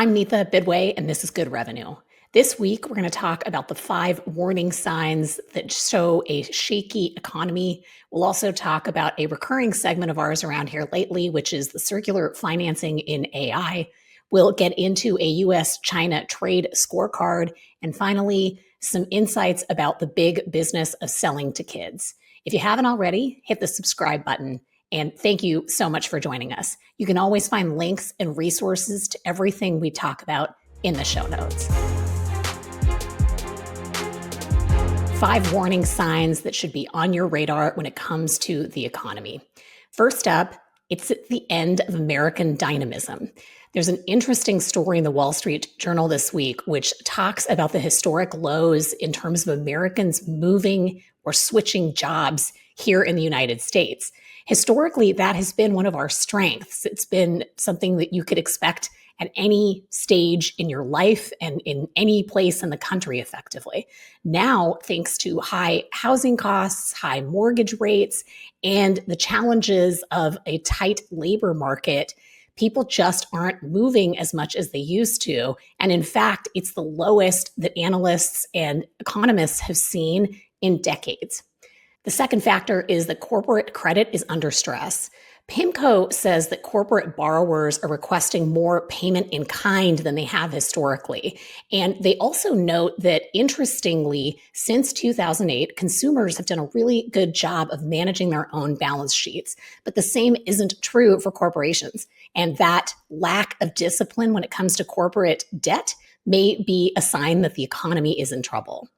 I'm Neetha Bidway, and this is Good Revenue. This week, we're going to talk about the 5 warning signs that show a shaky economy. We'll also talk about a recurring segment of ours around here lately, which is the circular financing in AI. We'll get into a US-China trade scorecard. And finally, some insights about the big business of selling to kids. If you haven't already, hit the subscribe button. And thank you so much for joining us. You can always find links and resources to everything we talk about in the show notes. 5 warning signs that should be on your radar when it comes to the economy. First up, it's at the end of American dynamism. There's an interesting story in the Wall Street Journal this week, which talks about the historic lows in terms of Americans moving or switching jobs here in the United States. Historically, that has been one of our strengths. It's been something that you could expect at any stage in your life and in any place in the country effectively. Now, thanks to high housing costs, high mortgage rates, and the challenges of a tight labor market, people just aren't moving as much as they used to. And in fact, it's the lowest that analysts and economists have seen in decades. The second factor is that corporate credit is under stress. PIMCO says that corporate borrowers are requesting more payment in kind than they have historically. And they also note that, interestingly, since 2008, consumers have done a really good job of managing their own balance sheets. But the same isn't true for corporations. And that lack of discipline when it comes to corporate debt may be a sign that the economy is in trouble.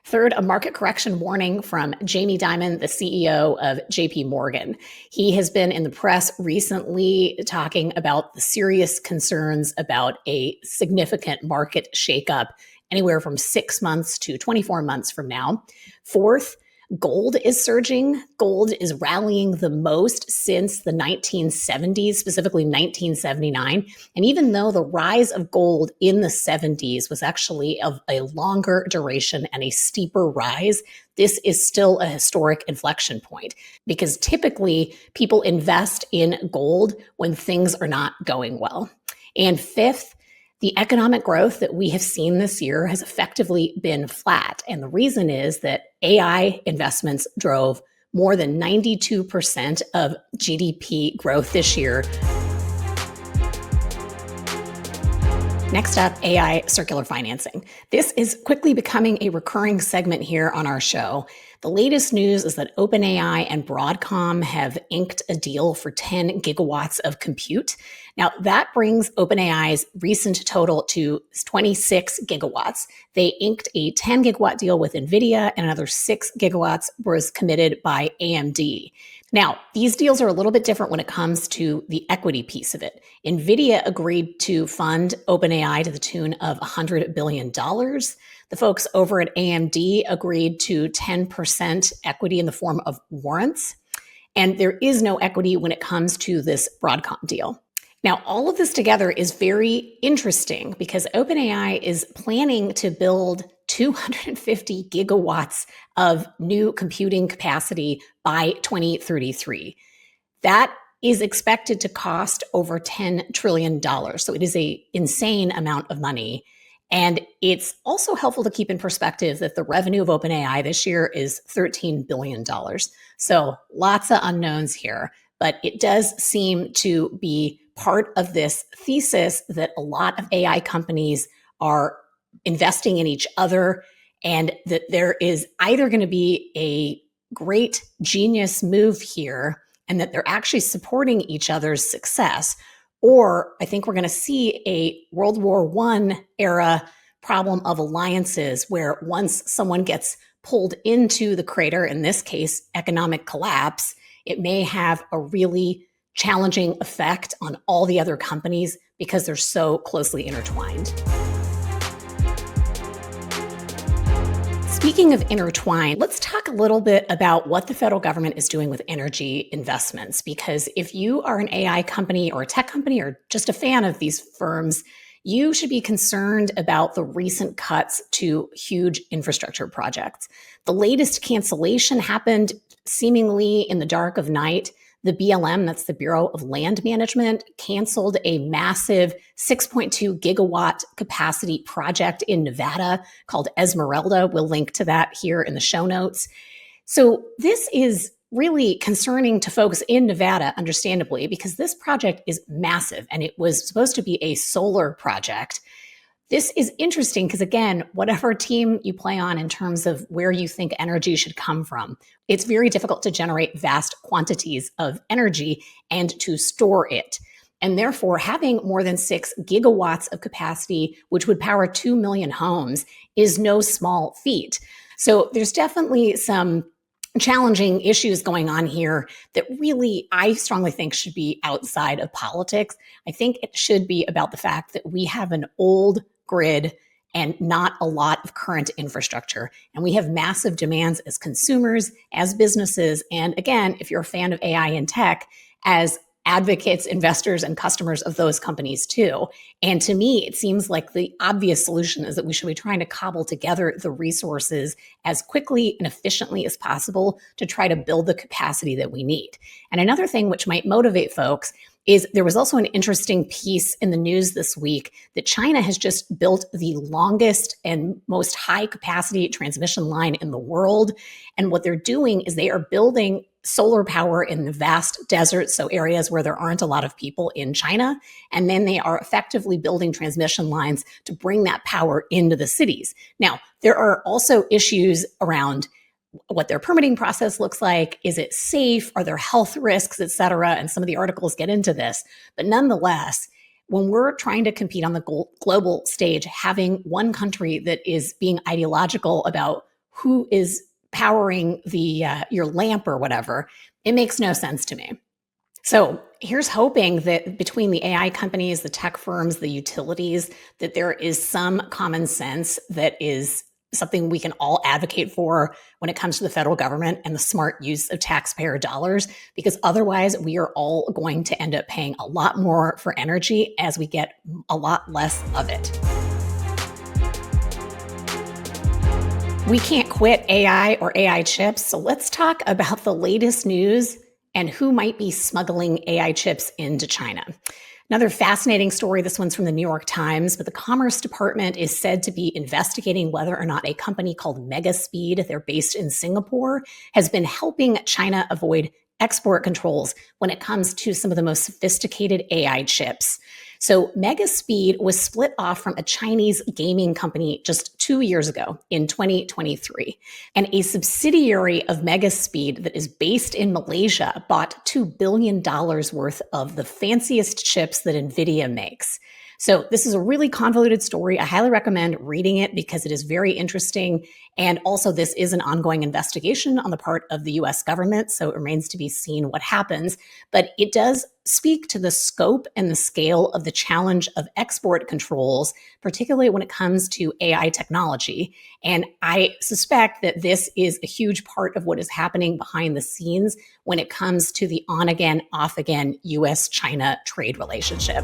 Third, a market correction warning from Jamie Dimon, the CEO of JP Morgan. He has been in the press recently talking about the serious concerns about a significant market shakeup anywhere from 6 months to 24 months from now. Fourth, gold is surging. Gold is rallying the most since the 1970s, specifically 1979. And even though the rise of gold in the 70s was actually of a longer duration and a steeper rise, this is still a historic inflection point because typically people invest in gold when things are not going well. And fifth, the economic growth that we have seen this year has effectively been flat. And the reason is that AI investments drove more than 92% of GDP growth this year. Next up, AI circular financing. This is quickly becoming a recurring segment here on our show. The latest news is that OpenAI and Broadcom have inked a deal for 10 gigawatts of compute. Now, that brings OpenAI's recent total to 26 gigawatts. They inked a 10 gigawatt deal with NVIDIA, and another 6 gigawatts was committed by AMD. Now, these deals are a little bit different when it comes to the equity piece of it. NVIDIA agreed to fund OpenAI to the tune of $100 billion. The folks over at AMD agreed to 10% equity in the form of warrants. And there is no equity when it comes to this Broadcom deal. Now, all of this together is very interesting because OpenAI is planning to build 250 gigawatts of new computing capacity by 2033. That is expected to cost over $10 trillion. So it is an insane amount of money. And it's also helpful to keep in perspective that the revenue of OpenAI this year is $13 billion. So lots of unknowns here, but it does seem to be part of this thesis that a lot of AI companies are investing in each other, and that there is either going to be a great genius move here and that they're actually supporting each other's success, or I think we're going to see a World War I era problem of alliances where once someone gets pulled into the crater, in this case, economic collapse, it may have a really challenging effect on all the other companies because they're so closely intertwined. Speaking of intertwined, let's talk a little bit about what the federal government is doing with energy investments. Because if you are an AI company or a tech company or just a fan of these firms, you should be concerned about the recent cuts to huge infrastructure projects. The latest cancellation happened seemingly in the dark of night. The BLM, that's the Bureau of Land Management, canceled a massive 6.2 gigawatt capacity project in Nevada called Esmeralda. We'll link to that here in the show notes. So this is really concerning to folks in Nevada, understandably, because this project is massive and it was supposed to be a solar project. This is interesting because, again, whatever team you play on in terms of where you think energy should come from, it's very difficult to generate vast quantities of energy and to store it. And therefore, having more than 6 gigawatts of capacity, which would power 2 million homes, is no small feat. So there's definitely some challenging issues going on here that really, I strongly think, should be outside of politics. I think it should be about the fact that we have an old grid and not a lot of current infrastructure. And we have massive demands as consumers, as businesses, and again, if you're a fan of AI and tech, as advocates, investors, and customers of those companies too. And to me, it seems like the obvious solution is that we should be trying to cobble together the resources as quickly and efficiently as possible to try to build the capacity that we need. And another thing which might motivate folks is there was also an interesting piece in the news this week that China has just built the longest and most high capacity transmission line in the world. And what they're doing is they are building solar power in the vast deserts, so areas where there aren't a lot of people in China. And then they are effectively building transmission lines to bring that power into the cities. Now, there are also issues around what their permitting process looks like. Is it safe? Are there health risks, et cetera? And some of the articles get into this. But nonetheless, when we're trying to compete on the global stage, having one country that is being ideological about who is powering the your lamp or whatever, it makes no sense to me. So here's hoping that between the AI companies, the tech firms, the utilities, that there is some common sense that is something we can all advocate for when it comes to the federal government and the smart use of taxpayer dollars, because otherwise we are all going to end up paying a lot more for energy as we get a lot less of it. We can't quit AI or AI chips, so let's talk about the latest news and who might be smuggling AI chips into China. Another fascinating story, this one's from the New York Times, but the Commerce Department is said to be investigating whether or not a company called Megaspeed, they're based in Singapore, has been helping China avoid export controls when it comes to some of the most sophisticated AI chips. So Megaspeed was split off from a Chinese gaming company just 2 years ago in 2023. And a subsidiary of Megaspeed that is based in Malaysia bought $2 billion worth of the fanciest chips that NVIDIA makes. So this is a really convoluted story. I highly recommend reading it because it is very interesting. And also this is an ongoing investigation on the part of the US government. So it remains to be seen what happens. But it does speak to the scope and the scale of the challenge of export controls, particularly when it comes to AI technology. And I suspect that this is a huge part of what is happening behind the scenes when it comes to the on-again, off-again US-China trade relationship.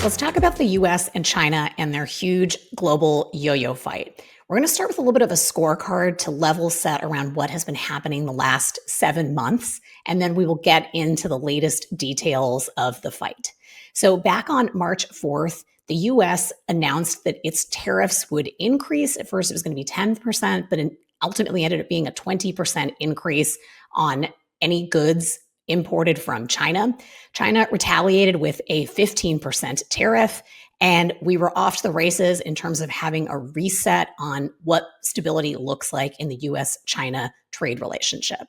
Let's talk about the US and China and their huge global yo-yo fight. We're going to start with a little bit of a scorecard to level set around what has been happening the last 7 months, and then we will get into the latest details of the fight. So back on March 4th, the US announced that its tariffs would increase. At first, it was going to be 10%, but it ultimately ended up being a 20% increase on any goods imported from China. China retaliated with a 15% tariff, and we were off to the races in terms of having a reset on what stability looks like in the US-China trade relationship.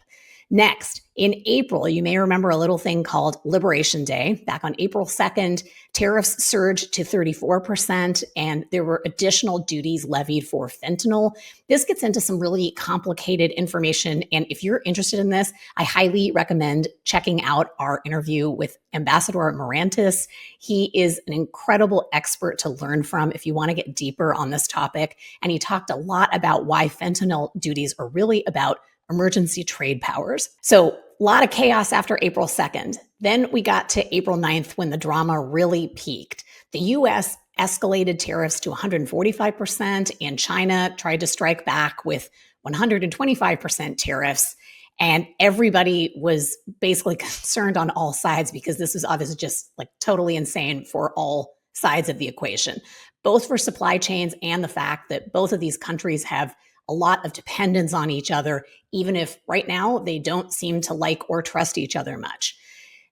Next, in April, you may remember a little thing called Liberation Day. Back on April 2nd, tariffs surged to 34%, and there were additional duties levied for fentanyl. This gets into some really complicated information, and if you're interested in this, I highly recommend checking out our interview with Ambassador Morantis. He is an incredible expert to learn from if you want to get deeper on this topic, and he talked a lot about why fentanyl duties are really about emergency trade powers. So a lot of chaos after April 2nd. Then we got to April 9th when the drama really peaked. The US escalated tariffs to 145%, and China tried to strike back with 125% tariffs. And everybody was basically concerned on all sides because this was obviously just like totally insane for all sides of the equation, both for supply chains and the fact that both of these countries have a lot of dependence on each other, even if right now they don't seem to like or trust each other much.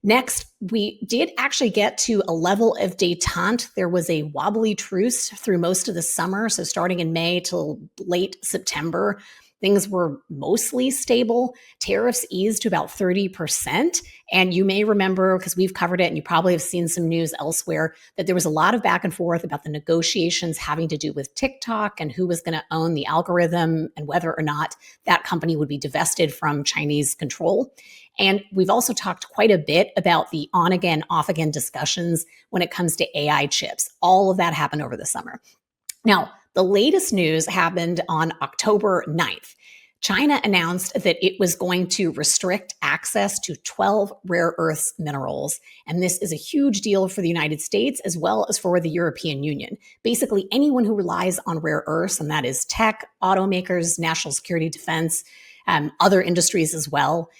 Next, we did actually get to a level of détente. There was a wobbly truce through most of the summer. So starting in May till late September, things were mostly stable. Tariffs eased to about 30%. And you may remember, because we've covered it and you probably have seen some news elsewhere, that there was a lot of back and forth about the negotiations having to do with TikTok and who was going to own the algorithm and whether or not that company would be divested from Chinese control. And we've also talked quite a bit about the on again, off again discussions when it comes to AI chips. All of that happened over the summer. Now, the latest news happened on October 9th. China announced that it was going to restrict access to 12 rare earths minerals. And this is a huge deal for the United States as well as for the European Union. Basically, anyone who relies on rare earths, and that is tech, automakers, national security, defense, other industries as well,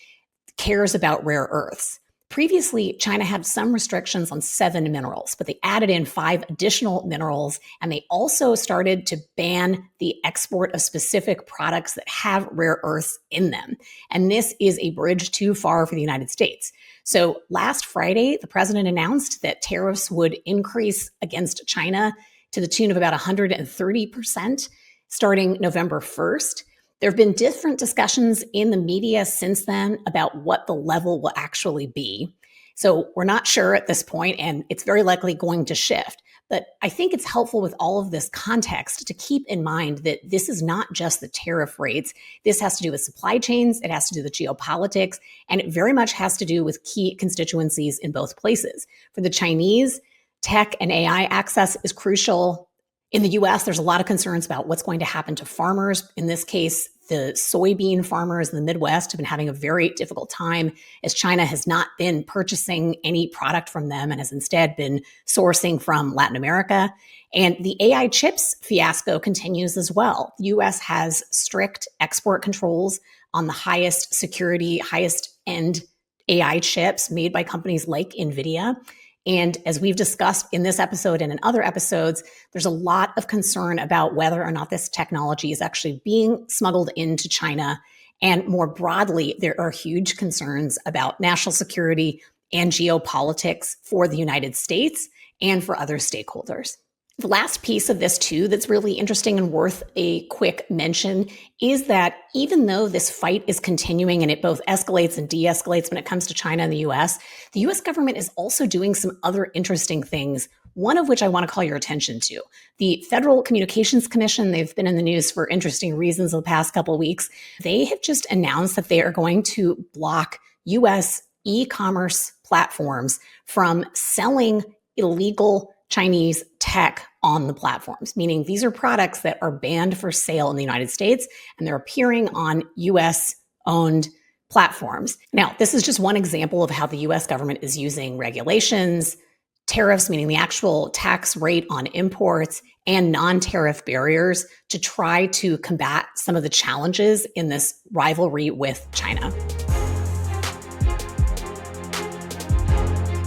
cares about rare earths. Previously, China had some restrictions on 7 minerals, but they added in 5 additional minerals, and they also started to ban the export of specific products that have rare earths in them. And this is a bridge too far for the United States. So last Friday, the president announced that tariffs would increase against China to the tune of about 130% starting November 1st. There have been different discussions in the media since then about what the level will actually be. So we're not sure at this point, and it's very likely going to shift. But I think it's helpful with all of this context to keep in mind that this is not just the tariff rates. This has to do with supply chains, it has to do with geopolitics, and it very much has to do with key constituencies in both places. For the Chinese, tech and AI access is crucial. In the US, there's a lot of concerns about what's going to happen to farmers. In this case, the soybean farmers in the Midwest have been having a very difficult time as China has not been purchasing any product from them and has instead been sourcing from Latin America. And the AI chips fiasco continues as well. The US has strict export controls on the highest security, highest end AI chips made by companies like NVIDIA. And as we've discussed in this episode and in other episodes, there's a lot of concern about whether or not this technology is actually being smuggled into China. And more broadly, there are huge concerns about national security and geopolitics for the United States and for other stakeholders. The last piece of this, too, that's really interesting and worth a quick mention is that even though this fight is continuing and it both escalates and de-escalates when it comes to China and the US government is also doing some other interesting things, one of which I want to call your attention to. The Federal Communications Commission, they've been in the news for interesting reasons the past couple of weeks. They have just announced that they are going to block US e-commerce platforms from selling illegal Chinese tech on the platforms, meaning these are products that are banned for sale in the United States and they're appearing on US-owned platforms. Now, this is just one example of how the US government is using regulations, tariffs, meaning the actual tax rate on imports, and non-tariff barriers to try to combat some of the challenges in this rivalry with China.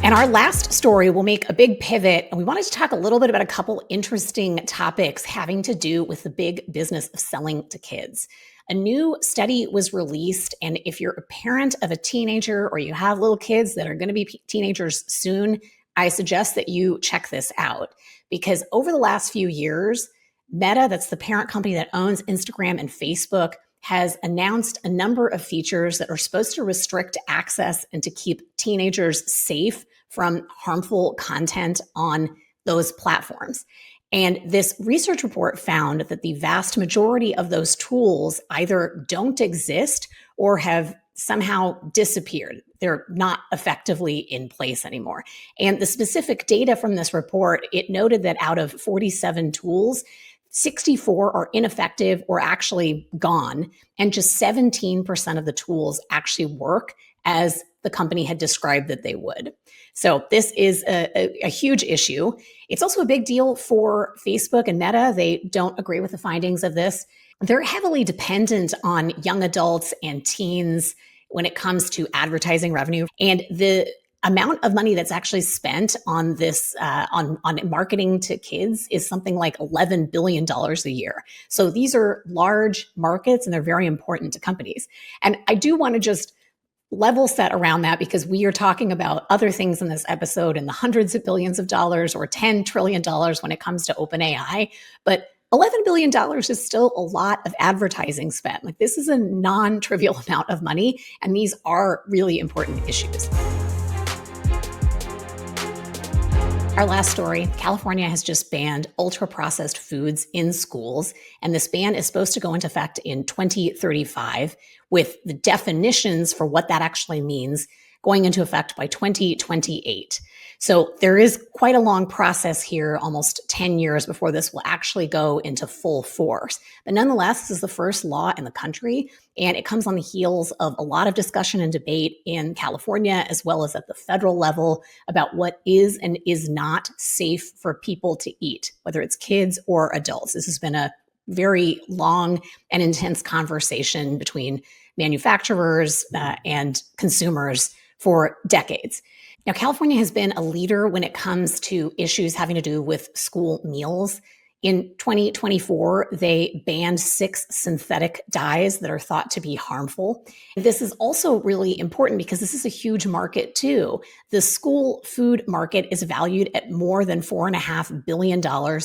And our last story will make a big pivot, and we wanted to talk a little bit about a couple interesting topics having to do with the big business of selling to kids. A new study was released, and if you're a parent of a teenager or you have little kids that are going to be teenagers soon, I suggest that you check this out. Because over the last few years, Meta, that's the parent company that owns Instagram and Facebook, has announced a number of features that are supposed to restrict access and to keep teenagers safe from harmful content on those platforms. And this research report found that the vast majority of those tools either don't exist or have somehow disappeared. They're not effectively in place anymore. And the specific data from this report, it noted that out of 47 tools, 64 are ineffective or actually gone, and just 17% of the tools actually work as the company had described that they would. So this is a huge issue. It's also a big deal for Facebook and Meta. They don't agree with the findings of this. They're heavily dependent on young adults and teens when it comes to advertising revenue. And the amount of money that's actually spent on this, on marketing to kids is something like $11 billion a year. So these are large markets and they're very important to companies. And I do want to just level set around that because we are talking about other things in this episode in the hundreds of billions of dollars or $10 trillion when it comes to OpenAI. But $11 billion is still a lot of advertising spent. Like, this is a non-trivial amount of money, and these are really important issues. Our last story, California has just banned ultra-processed foods in schools, and this ban is supposed to go into effect in 2035, with the definitions for what that actually means going into effect by 2028. So there is quite a long process here, almost 10 years before this will actually go into full force. But nonetheless, this is the first law in the country, and it comes on the heels of a lot of discussion and debate in California, as well as at the federal level, about what is and is not safe for people to eat, whether it's kids or adults. This has been a very long and intense conversation between manufacturers and consumers for decades. Now, California has been a leader when it comes to issues having to do with school meals. In 2024, they banned 6 synthetic dyes that are thought to be harmful. This is also really important because this is a huge market too. The school food market is valued at more than $4.5 billion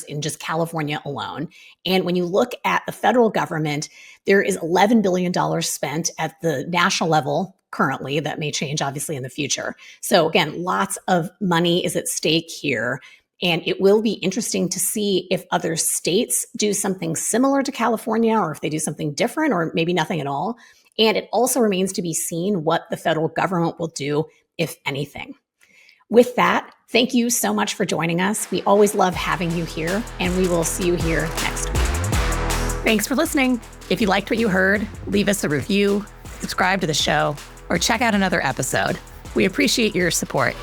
in just California alone. And when you look at the federal government, there is $11 billion spent at the national level currently. That may change, obviously, in the future. So again, lots of money is at stake here. And it will be interesting to see if other states do something similar to California, or if they do something different, or maybe nothing at all. And it also remains to be seen what the federal government will do, if anything. With that, thank you so much for joining us. We always love having you here, and we will see you here next week. Thanks for listening. If you liked what you heard, leave us a review, subscribe to the show, or check out another episode. We appreciate your support.